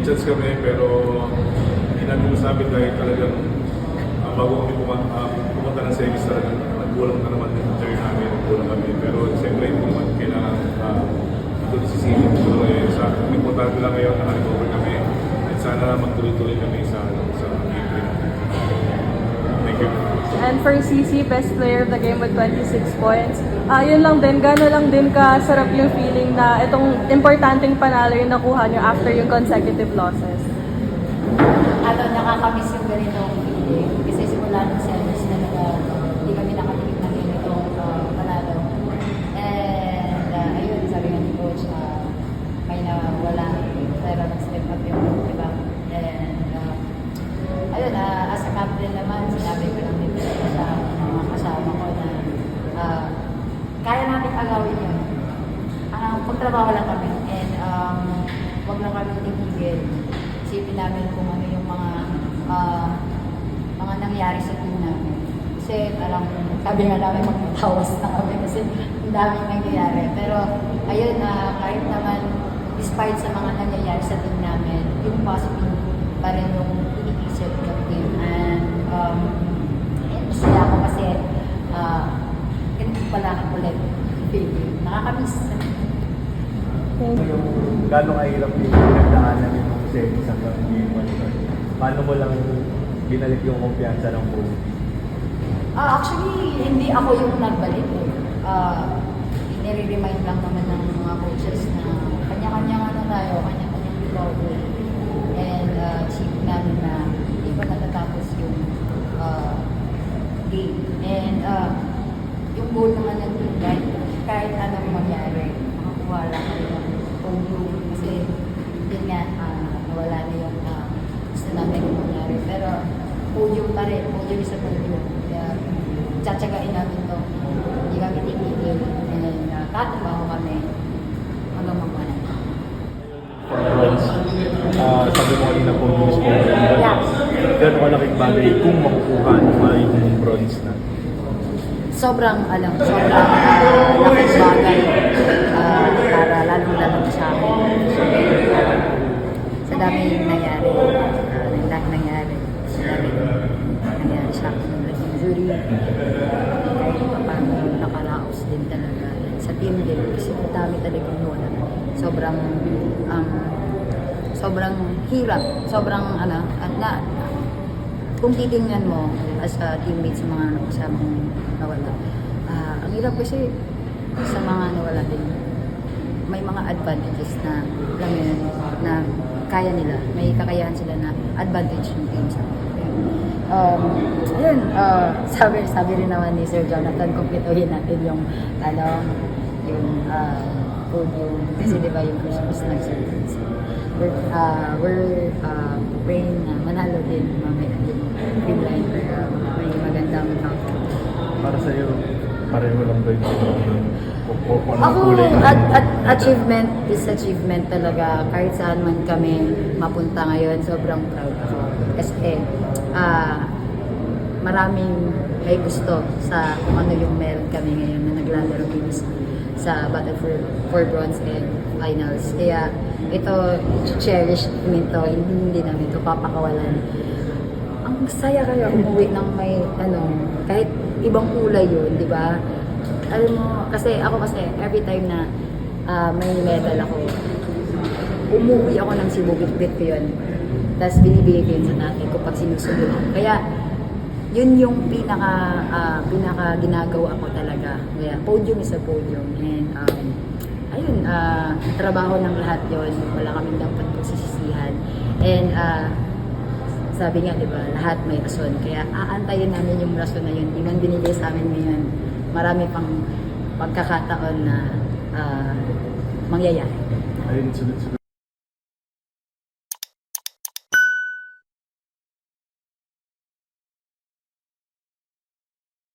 chance kami pero hindi namin masabi dahil talagang bago kami pumunta ng series talaga, nagkulang na naman yung turn namin, nagkulang kami. Pero siyempre hindi naman kailangan doon sisipin. So sa importante lang ngayon, naka-recover kami at sana magtuloy-tuloy kami sa game. Thank you. And for CC, best player of the game with 26 points. Yun lang din, gano'n lang din kasarap yung feeling na itong importanteng panalo yung nakuha nyo after yung consecutive losses. Nakakamiss yung ganitong feeling. Kasi simula ng series na hindi kami nakatikim ng ganitong panalo. And ayun, sabi nga ni Coach, may nawala. Pero nag-step up yung iba. And ayun, as a captain naman, sinabi ko lang dito sa mga kasama ko na kaya natin agawin yun. Pagtrabaho lang kami. And huwag lang kami tigigil. Isipin namin kung ano yung mga nangyari sa team namin. Kasi parang sabi nga namin magpatawas na kami kasi ang daming nangyayari. Pero ayun, kahit naman despite sa mga nangyayari sa team namin, yung positive pa rin yung iniisip ng team. And masaya ako kasi ganito pala ulit. Nakakamiss. Gano'ng kahirap yung pinagdaanan yung series hanggang game 1? Paano mo lang binalik yung kumpiyansa ng buong team? Actually, hindi ako yung nagbalik. Nire-remind lang naman ng mga coaches na kanya-kanyang tayo, kanya-kanyang goal. And isipin namin na hindi pa natatapos yung game. And yung goal naman ng team, kahit anong mangyari, makakuha lang kayo ng podium. Kasi yun nga, nawala na yung gusto namin yung mangyari. Pero podium pa rin, podium sa podium. Kaya tsatsagain namin to. Hindi kami titigil. And tatrabaho kami hanggang magmana. For bronze, sabi mo kanina po yung score. Yeah. Gano'ng kalaking bagay kung makukuha yung bronze na? Sobrang laking bagay para lalong-lalong sa amin. Sa dami nangyari. Sa dami nangyari sa akin ng injury. Kahit pa paano nakaraos din talaga. Sa team din, kasi dami talagang wala. Sobrang hirap. Kung titingnan mo as a teammate sa mga kasama kong nawala, ang hirap kasi sa mga nawala din, may mga advantages na, alam mo yun, na kaya nila, may kakayahan sila na advantage yung team sa ayun, sabi rin naman ni Sir Jonathan, kumpletuhin natin yung podium, kasi di ba yung Christmas nag-celebrate. We're praying na manalo din mamaya yung green line pero may magandang outcome. Para sa'yo, pareho lang ba yung Ako, achievement is achievement talaga. Kahit saan man kami mapunta ngayon, sobrang proud ako. Kasi maraming may gusto sa kung ano yung meron kami ngayon na naglalaro games sa Battle for Bronze and Finals. Kaya ito, cherish nito, hindi namin ito papakawalan. Ang saya kaya umuwi ng may, kahit ibang kulay yun, di ba? Alam mo, kasi every time na may medal ako, umuwi ako ng Cebu, bitbit ko yun. Tapos binibigay ko yun sa tatay ko pag sinusunod ako. Kaya, yun yung pinaka ginagawa ko talaga. Kaya, podium is a podium. And, ayun, trabaho ng lahat yun. Wala kaming dapat pagsisisihan. And, sabi nga, di ba, lahat may rason. Kaya, aantayin namin yung rason na yun. Di man binigay sa amin ngayon. Marami pang pagkakataon na mangyayari. Ayun, sunod-sunod